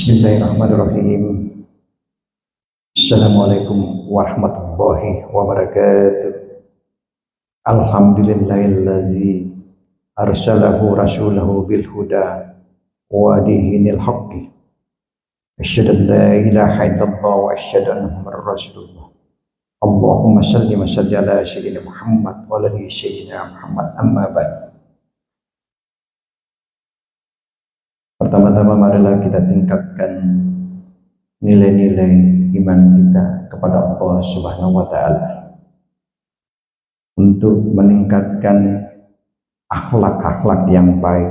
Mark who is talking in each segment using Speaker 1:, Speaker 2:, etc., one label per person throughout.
Speaker 1: Bismillahirrahmanirrahim. Assalamualaikum warahmatullahi wabarakatuh. Alhamdulillahilladzi arsalahu rasulahu bil huda wa dinil haqqi. Asyhadu an la ilaha illallah wa asyhadu anna muhammadar rasulullah. Allahumma salli wa salli ala sayyidina Muhammad wa ala sayyidina Muhammad, amma ba'd. Pertama-tama marilah kita tingkatkan nilai-nilai iman kita kepada Allah Subhanahu wa taala untuk meningkatkan akhlak-akhlak yang baik.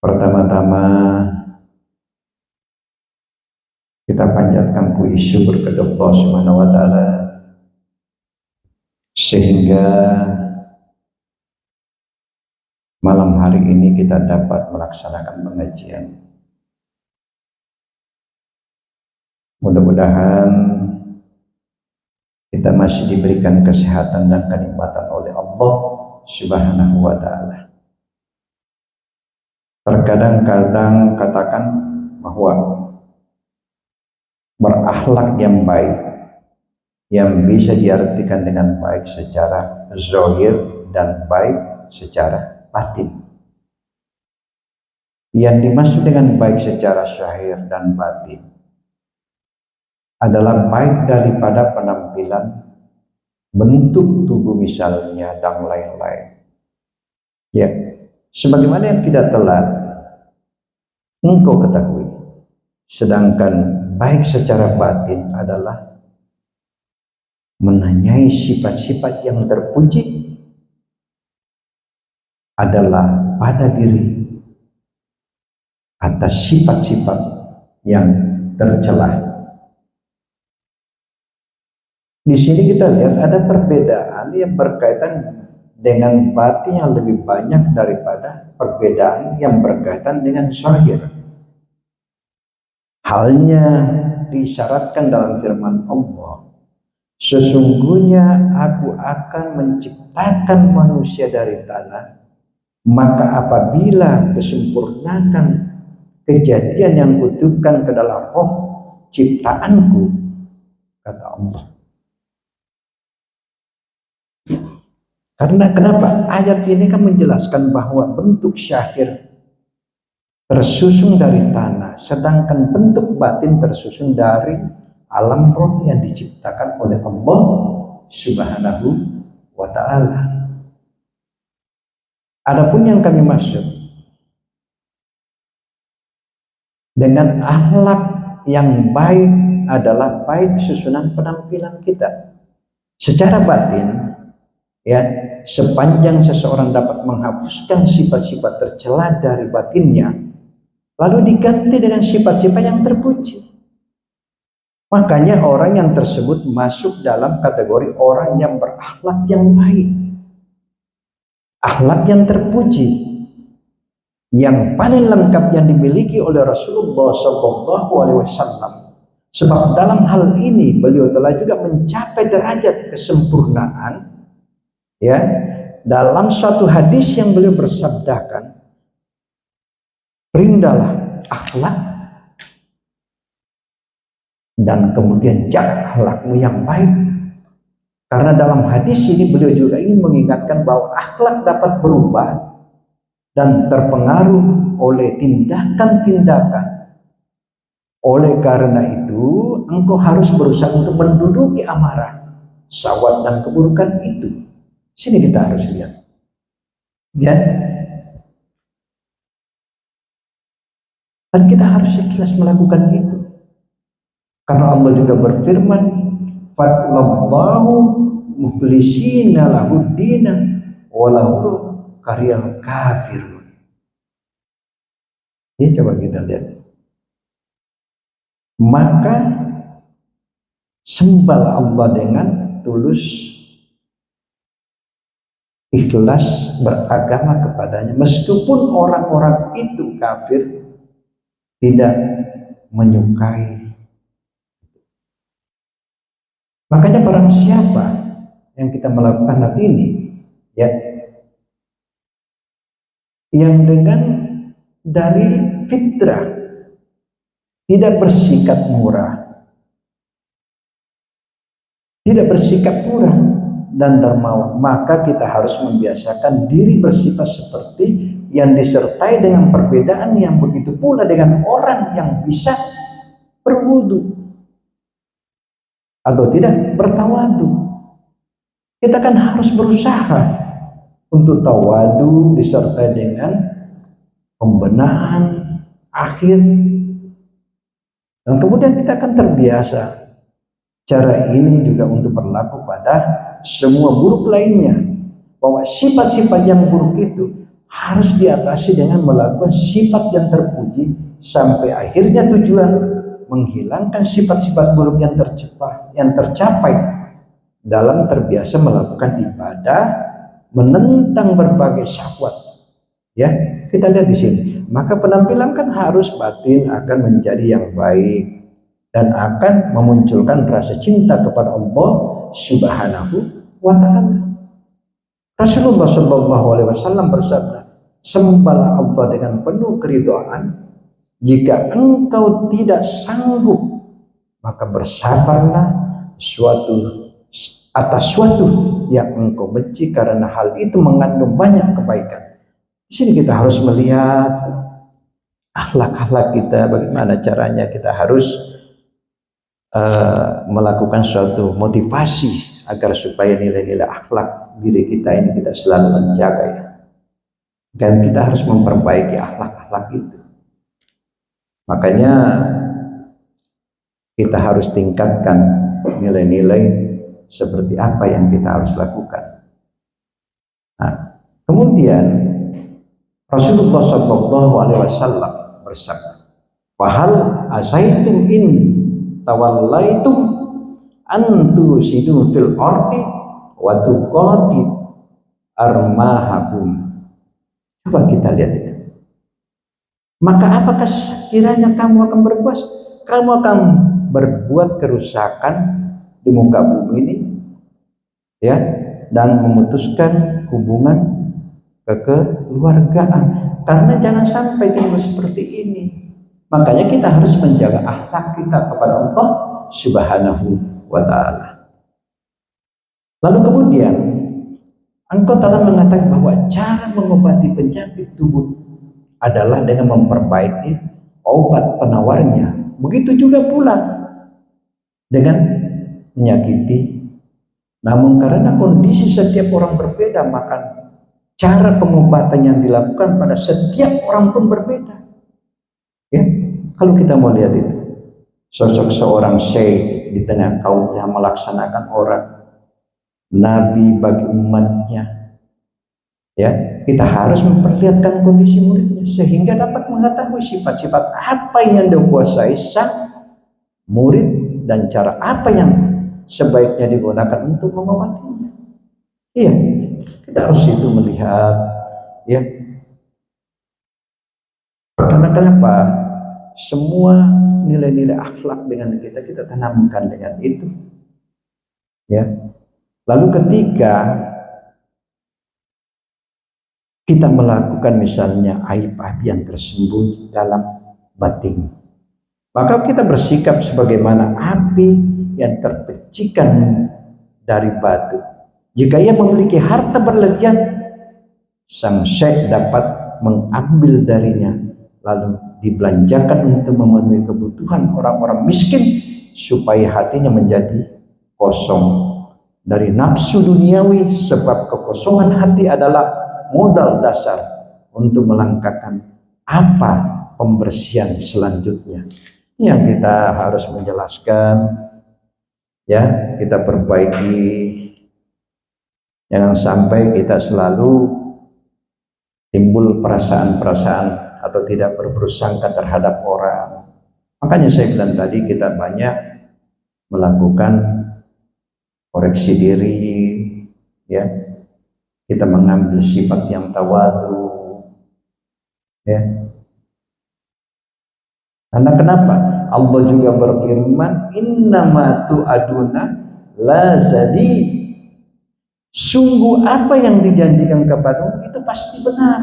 Speaker 1: Pertama-tama kita panjatkan puji syukur kepada Allah Subhanahu wa taala sehingga malam hari ini kita dapat melaksanakan pengajian. Mudah-mudahan kita masih diberikan kesehatan dan kenikmatan oleh Allah Subhanahu wa taala. Terkadang-kadang katakan bahwa berakhlak yang baik yang bisa diartikan dengan baik secara zahir dan baik secara batin. Yang dimaksud dengan baik secara zahir dan batin adalah baik daripada penampilan, bentuk tubuh misalnya, dan lain-lain. Ya, sebagaimana yang kita telah engkau ketahui. Sedangkan baik secara batin adalah menanyai sifat-sifat yang terpuji adalah pada diri atas sifat-sifat yang tercela. Di sini kita lihat ada perbedaan yang berkaitan dengan batin yang lebih banyak daripada perbedaan yang berkaitan dengan zahir. Halnya diisyaratkan dalam firman Allah, sesungguhnya aku akan menciptakan manusia dari tanah, maka apabila kesempurnakan kejadian yang kutipkan ke dalam roh ciptaanku, kata Allah. Karena kenapa? Ayat ini kan menjelaskan bahwa bentuk syahir tersusun dari tanah, sedangkan bentuk batin tersusun dari alam roh yang diciptakan oleh Allah Subhanahu wa ta'ala. Adapun yang kami maksud dengan akhlak yang baik adalah baik susunan penampilan kita secara batin, ya, sepanjang seseorang dapat menghapuskan sifat-sifat tercela dari batinnya lalu diganti dengan sifat-sifat yang terpuji, makanya orang yang tersebut masuk dalam kategori orang yang berakhlak yang baik, akhlak yang terpuji, yang paling lengkap yang dimiliki oleh Rasulullah SAW. Sebab dalam hal ini beliau telah juga mencapai derajat kesempurnaan, ya, dalam suatu hadis yang beliau bersabdakan, perindalah akhlak dan kemudian jaga akhlakmu yang baik. Karena dalam hadis ini beliau juga ingin mengingatkan bahwa akhlak dapat berubah dan terpengaruh oleh tindakan-tindakan. Oleh karena itu engkau harus berusaha untuk menduduki amarah, syahwat dan keburukan itu. Sini kita harus lihat, ya. Dan kita harus ikhlas melakukan itu. Karena Allah juga berfirman, "Fadlallahu mukhlisina lahuddina walau kariyal kafirun." Ya, coba kita lihat. Maka sembahlah Allah dengan tulus, ikhlas beragama kepadanya, meskipun orang-orang itu kafir, tidak menyukai. Makanya barang siapa yang kita melakukan hal ini, ya, yang dengan dari fitrah tidak bersikap murah, tidak bersikap murah dan dermawan, maka kita harus membiasakan diri bersifat seperti yang disertai dengan perbedaan yang begitu pula dengan orang yang bisa berwudu atau tidak bertawadu. Kita kan harus berusaha untuk tawadu disertai dengan pembenahan akhir, dan kemudian kita akan terbiasa. Cara ini juga untuk berlaku pada semua buruk lainnya, bahwa sifat-sifat yang buruk itu harus diatasi dengan melakukan sifat yang terpuji sampai akhirnya tujuan menghilangkan sifat-sifat buruk yang tercapai dalam terbiasa melakukan ibadah, menentang berbagai syahwat. Ya, kita lihat di sini. Maka penampilan kan harus batin akan menjadi yang baik dan akan memunculkan rasa cinta kepada Allah Subhanahu wa taala. Rasulullah Shallallahu alaihi wasallam bersabda, "Sembahlah Allah dengan penuh keridhaan. Jika engkau tidak sanggup, maka bersabarlah atas suatu yang engkau benci, karena hal itu mengandung banyak kebaikan." Di sini kita harus melihat akhlak-akhlak kita, bagaimana caranya kita harus melakukan suatu motivasi agar supaya nilai-nilai akhlak diri kita ini kita selalu menjaga, ya. Dan kita harus memperbaiki akhlak-akhlak itu. Makanya kita harus tingkatkan nilai-nilai seperti apa yang kita harus lakukan. Nah, kemudian Rasulullah Shallallahu alaihi wasallam bersabda, "Fahal asaitum in tawallaitum an tusidu fil ardi wa tuqatit armahakum." Coba kita lihat itu. Maka apakah sekiranya kamu akan berkuasa, kamu akan berbuat kerusakan di muka bumi ini, ya, dan memutuskan hubungan kekeluargaan, karena jangan sampai timbul seperti ini. Makanya kita harus menjaga akhlak kita kepada Allah Subhanahu wa taala. Lalu kemudian engkau telah mengatakan bahwa cara mengobati penyakit tubuh adalah dengan memperbaiki obat penawarnya. Begitu juga pula dengan menyakiti. Namun karena kondisi setiap orang berbeda, maka cara pengobatan yang dilakukan pada setiap orang pun berbeda. Ya, kalau kita mau lihat itu, sosok seorang syekh di tengah kaumnya melaksanakan orang nabi bagi umatnya. Ya, kita harus memperlihatkan kondisi muridnya sehingga dapat mengetahui sifat-sifat apa yang dikuasai sang murid dan cara apa yang sebaiknya digunakan untuk mengobatinya. Iya, kita harus itu melihat, ya. Karena kenapa? Semua nilai-nilai akhlak dengan kita tanamkan dengan itu, ya. Lalu ketika kita melakukan misalnya aib-aib yang tersembunyi dalam batin, maka kita bersikap sebagaimana api yang terpecikan dari batu. Jika ia memiliki harta berlebihan, sang syekh dapat mengambil darinya lalu dibelanjakan untuk memenuhi kebutuhan orang-orang miskin, supaya hatinya menjadi kosong dari nafsu duniawi, sebab kekosongan hati adalah modal dasar untuk melangkahkan apa pembersihan selanjutnya. Yang kita harus menjelaskan, ya, kita perbaiki, jangan sampai kita selalu timbul perasaan-perasaan atau tidak berprasangka terhadap orang. Makanya saya bilang tadi, kita banyak melakukan koreksi diri, ya. Kita mengambil sifat yang tawadu, ya. Karena kenapa? Allah juga berfirman, "Innama tu'aduna la sadid." Sungguh apa yang dijanjikan kepadamu itu pasti benar.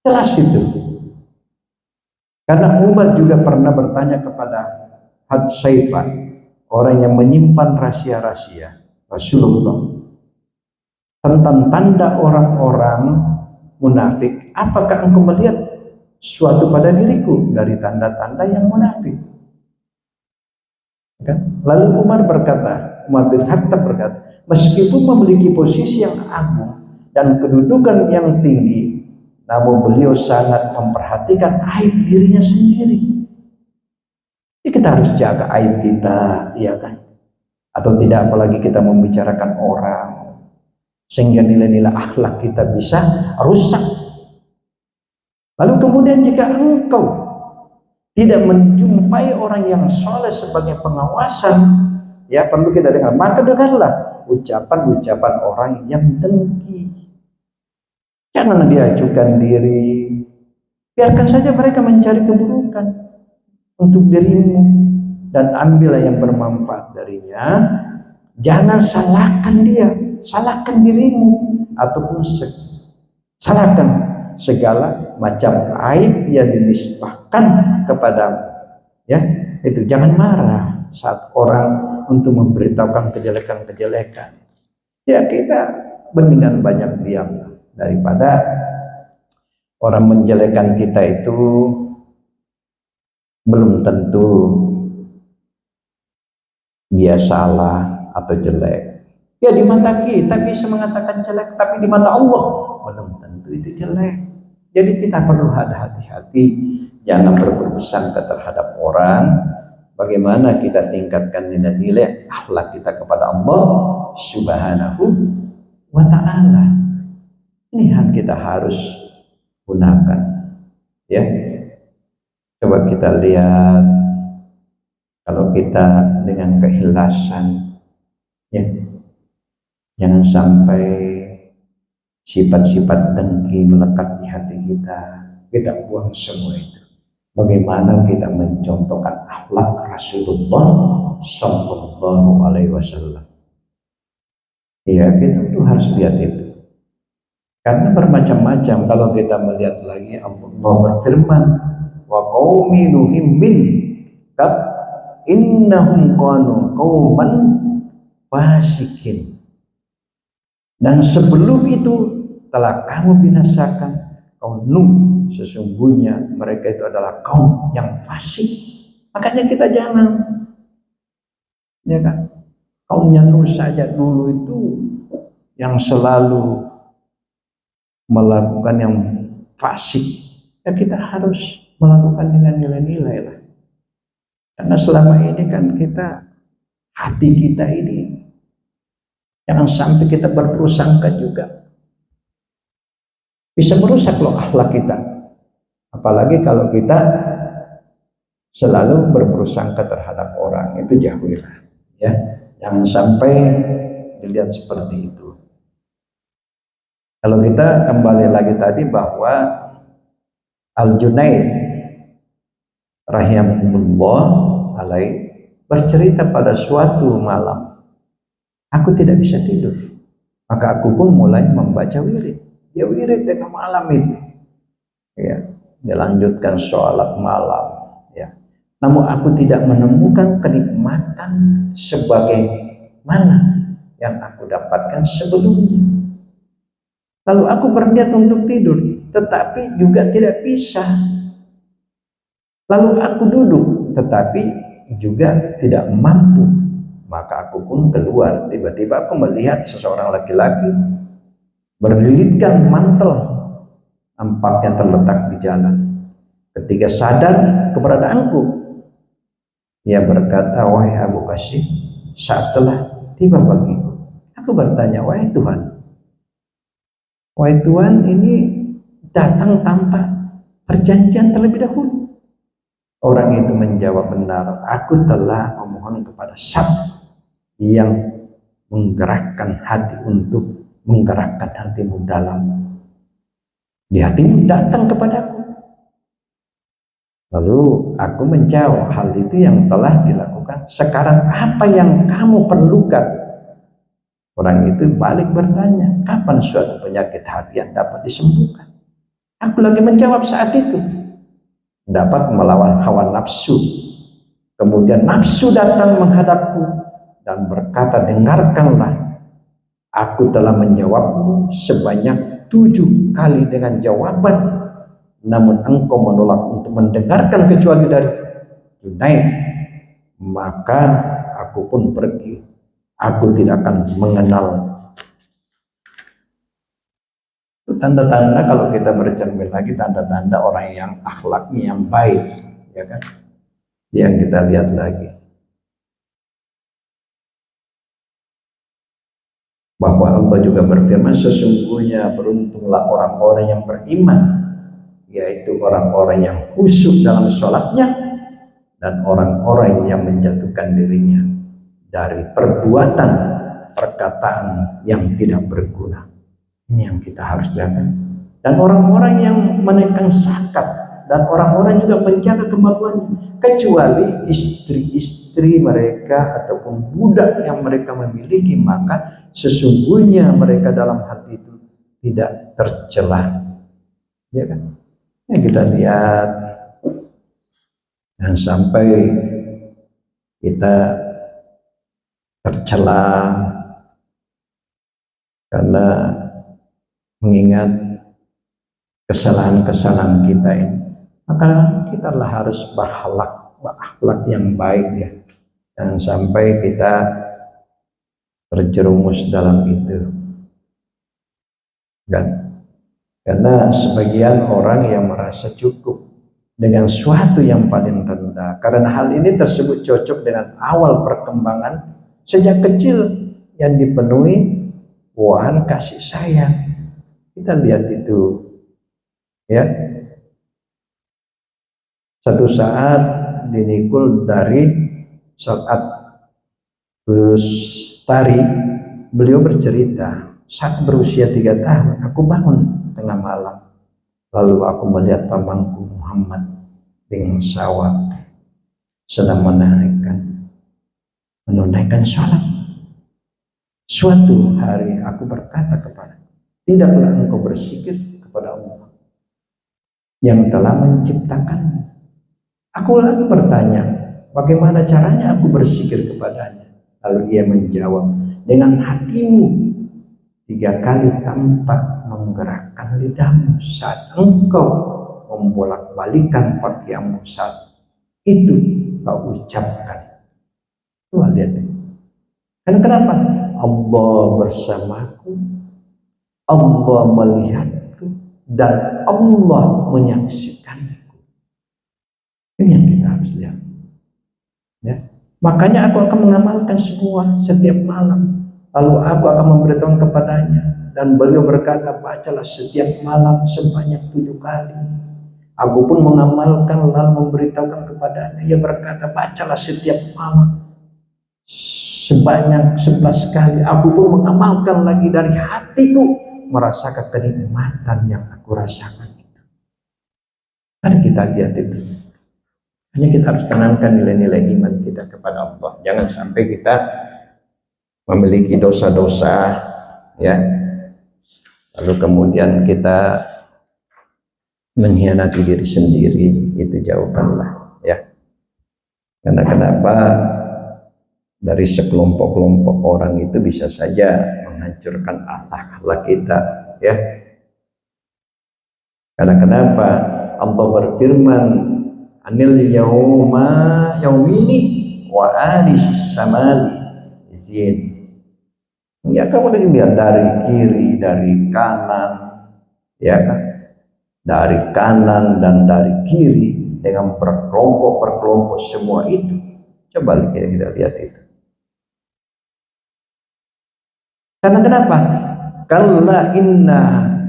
Speaker 1: Jelas itu. Karena Umar juga pernah bertanya kepada Hudzaifah, orang yang menyimpan rahasia-rahasia Rasulullah, tentang tanda orang-orang munafik. Apakah engkau melihat suatu pada diriku dari tanda-tanda yang munafik? Kan? Lalu Umar bin Khattab berkata, meskipun memiliki posisi yang agung dan kedudukan yang tinggi, namun beliau sangat memperhatikan aib dirinya sendiri. Jadi kita harus jaga aib kita, ya kan? Atau tidak, apalagi kita membicarakan orang, sehingga nilai-nilai akhlak kita bisa rusak. Lalu kemudian jika engkau tidak menjumpai orang yang soleh sebagai pengawasan, ya perlu kita dengar, maka dengarlah ucapan-ucapan orang yang dengki. Jangan diajukan diri, biarkan saja mereka mencari keburukan untuk dirimu dan ambillah yang bermanfaat darinya. Jangan salahkan dia, salahkan dirimu, ataupun salahkan segala macam aib yang dinisbahkan kepadamu. Ya, itu jangan marah saat orang untuk memberitahukan kejelekan-kejelekan. Ya, kita mendingan banyak diam daripada orang menjelekan kita itu belum tentu dia salah atau jelek. Ya di mata kita bisa mengatakan jelek, tapi di mata Allah belum tentu itu jelek. Jadi kita perlu hati-hati, jangan berburuk sangka terhadap orang. Bagaimana kita tingkatkan nilai-nilai akhlak kita kepada Allah Subhanahu wa Ta'ala. Ini yang kita harus gunakan, ya. Coba kita lihat, kalau kita dengan keikhlasan, ya, jangan sampai sifat-sifat dengki melekat di hati kita buang semua itu. Bagaimana kita mencontohkan akhlak Rasulullah Sallallahu Alaihi Wasallam? Ya, kita tuh harus lihat itu. Karena bermacam-macam. Kalau kita melihat lagi, Allah berfirman, wa qaumi nuhim min qab innahum kanu qauman fasikin. Dan sebelum itu telah kamu binasakan kaum Nuh, sesungguhnya mereka itu adalah kaum yang fasik. Makanya kita jangan, ya kan, kaumnya Nuh saja dulu itu yang selalu melakukan yang fasik, ya kita harus melakukan dengan nilai-nilai lah. Karena selama ini kan kita, hati kita ini jangan sampai kita berprasangka juga, bisa merusak loh akhlak kita. Apalagi kalau kita selalu berprasangka terhadap orang, itu jauhilah, ya. Jangan sampai dilihat seperti itu. Kalau kita kembali lagi tadi bahwa Al-Junaid rahimahullah alaih bercerita pada suatu malam, aku tidak bisa tidur, maka aku pun mulai membaca wirid. Dia wirid tengah malam itu, ya, dia lanjutkan sholat malam, ya. Namun aku tidak menemukan kenikmatan sebagaimana yang aku dapatkan sebelumnya. Lalu aku berniat untuk tidur, tetapi juga tidak bisa. Lalu aku duduk, tetapi juga tidak mampu. Maka aku pun keluar. Tiba-tiba aku melihat seseorang laki-laki berlilitkan mantel, nampaknya terletak di jalan. Ketika sadar keberadaanku, ia berkata, wahai Abu Qasim, saat telah tiba bagiku. Aku bertanya, wahai Tuhan, ini datang tanpa perjanjian terlebih dahulu. Orang itu menjawab, benar, aku telah memohon kepada Zat yang menggerakkan hati untuk menggerakkan hatimu dalam. Di hatimu datang kepadaku. Lalu aku menjawab, hal itu yang telah dilakukan. Sekarang apa yang kamu perlukan? Orang itu balik bertanya, kapan suatu penyakit hati yang dapat disembuhkan? Aku lagi menjawab saat itu, dapat melawan hawa nafsu. Kemudian nafsu datang menghadapku dan berkata, dengarkanlah, aku telah menjawabmu sebanyak 7 kali dengan jawaban, namun engkau menolak untuk mendengarkan kecuali dari Junaid. Maka aku pun pergi, aku tidak akan mengenal. Tanda-tanda kalau kita bercermin lagi, tanda-tanda orang yang akhlaknya yang baik, ya kan, yang kita lihat lagi bahwa Allah juga berfirman, sesungguhnya beruntunglah orang-orang yang beriman, yaitu orang-orang yang khusyuk dalam sholatnya dan orang-orang yang menjatuhkan dirinya dari perbuatan perkataan yang tidak berguna. Ini yang kita harus jaga. Dan orang-orang yang menaikkan zakat dan orang-orang juga menjaga kemaluannya, kecuali istri-istri mereka ataupun budak yang mereka memiliki, maka sesungguhnya mereka dalam hati itu tidak tercela. Ya kan? Ya, kita lihat, dan sampai kita tercela karena mengingat kesalahan-kesalahan kita ini, maka kita harus berakhlak yang baik, ya. Jangan sampai kita terjerumus dalam itu. Dan karena sebagian orang yang merasa cukup dengan suatu yang paling rendah, karena hal ini tersebut cocok dengan awal perkembangan sejak kecil yang dipenuhi wahan kasih sayang. Kita lihat itu, ya. Satu saat dinikul dari saat Bustari, beliau bercerita, saat berusia 3 tahun aku bangun tengah malam, lalu aku melihat pamanku Muhammad bin Sawat sedang menunaikan sholat. Suatu hari aku berkata kepada, tidaklah engkau berzikir kepada Allah yang telah menciptakanmu. Aku lagi bertanya, bagaimana caranya aku berzikir kepadanya? Lalu ia menjawab, dengan hatimu 3 kali tanpa menggerakkan lidahmu saat engkau membolak-balikan pakaianmu, saat itu kau ucapkan. Tuh, lihat. Karena kenapa? Allah bersamaku, Allah melihatku, dan Allah menyaksikanku. Ini yang kita harus lihat, ya. Makanya aku akan mengamalkan semua setiap malam, lalu aku akan memberitahu kepadanya, dan beliau berkata, bacalah setiap malam sebanyak 7 kali. Aku pun mengamalkan lalu memberitahukan kepadanya. Ia berkata, bacalah setiap malam sebanyak 11 kali. Aku pun mengamalkan lagi, dari hatiku merasakan kenikmatan yang aku rasakan itu. Mari kita lihat itu. Hanya kita harus tanamkan nilai-nilai iman kita kepada Allah. Jangan sampai kita memiliki dosa-dosa, ya, lalu kemudian kita mengkhianati diri sendiri. Itu jauhkanlah, ya. Karena kenapa? Dari sekelompok-kelompok orang itu bisa saja menghancurkan akhlak kita, ya. Karena kenapa? Allah berfirman, anil yaumini wa anis samali izin. Ya, kamu lagi lihat dari kiri, dari kanan, ya kan? Dari kanan dan dari kiri dengan berkelompok-berkelompok semua itu. Coba kita lihat itu. Karena kenapa? Kalla inna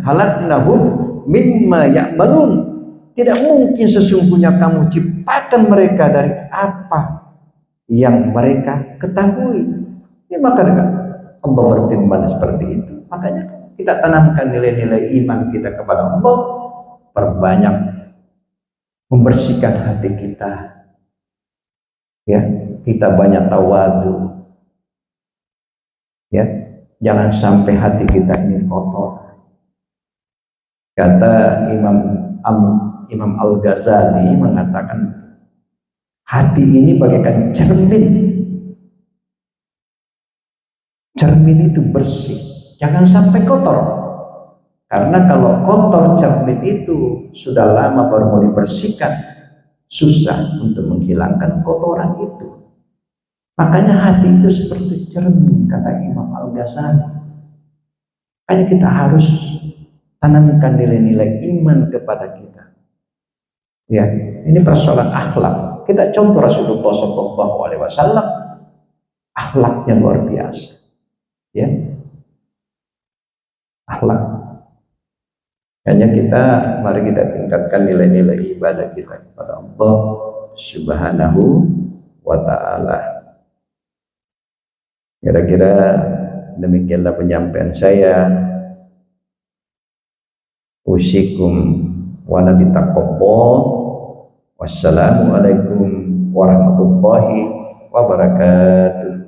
Speaker 1: halaknahum mimma ya'malun. Tidak mungkin sesungguhnya kamu ciptakan mereka dari apa yang mereka ketahui. Ya, makanya Allah berfirman seperti itu. Makanya kita tanamkan nilai-nilai iman kita kepada Allah, perbanyak membersihkan hati kita, ya. Kita banyak tawadu, ya. Jangan sampai hati kita ini kotor, Kata Imam Al-Ghazali mengatakan, hati ini bagaikan cermin. Cermin itu bersih, jangan sampai kotor. Karena kalau kotor cermin itu sudah lama baru mau dibersihkan, susah untuk menghilangkan kotoran itu. Makanya hati itu seperti cermin, kata Imam Al-Ghazali. Makanya kita harus tanamkan nilai-nilai iman kepada kita. Ya, ini persoalan akhlak. Kita contoh Rasulullah SAW, akhlaknya luar biasa. Ya, akhlak. Hanya mari kita tingkatkan nilai-nilai ibadah kita kepada Allah Subhanahu wa Ta'ala. Kira-kira demikianlah penyampaian saya. Usikum wa nabitaqabba. Wassalamualaikum warahmatullahi wabarakatuh.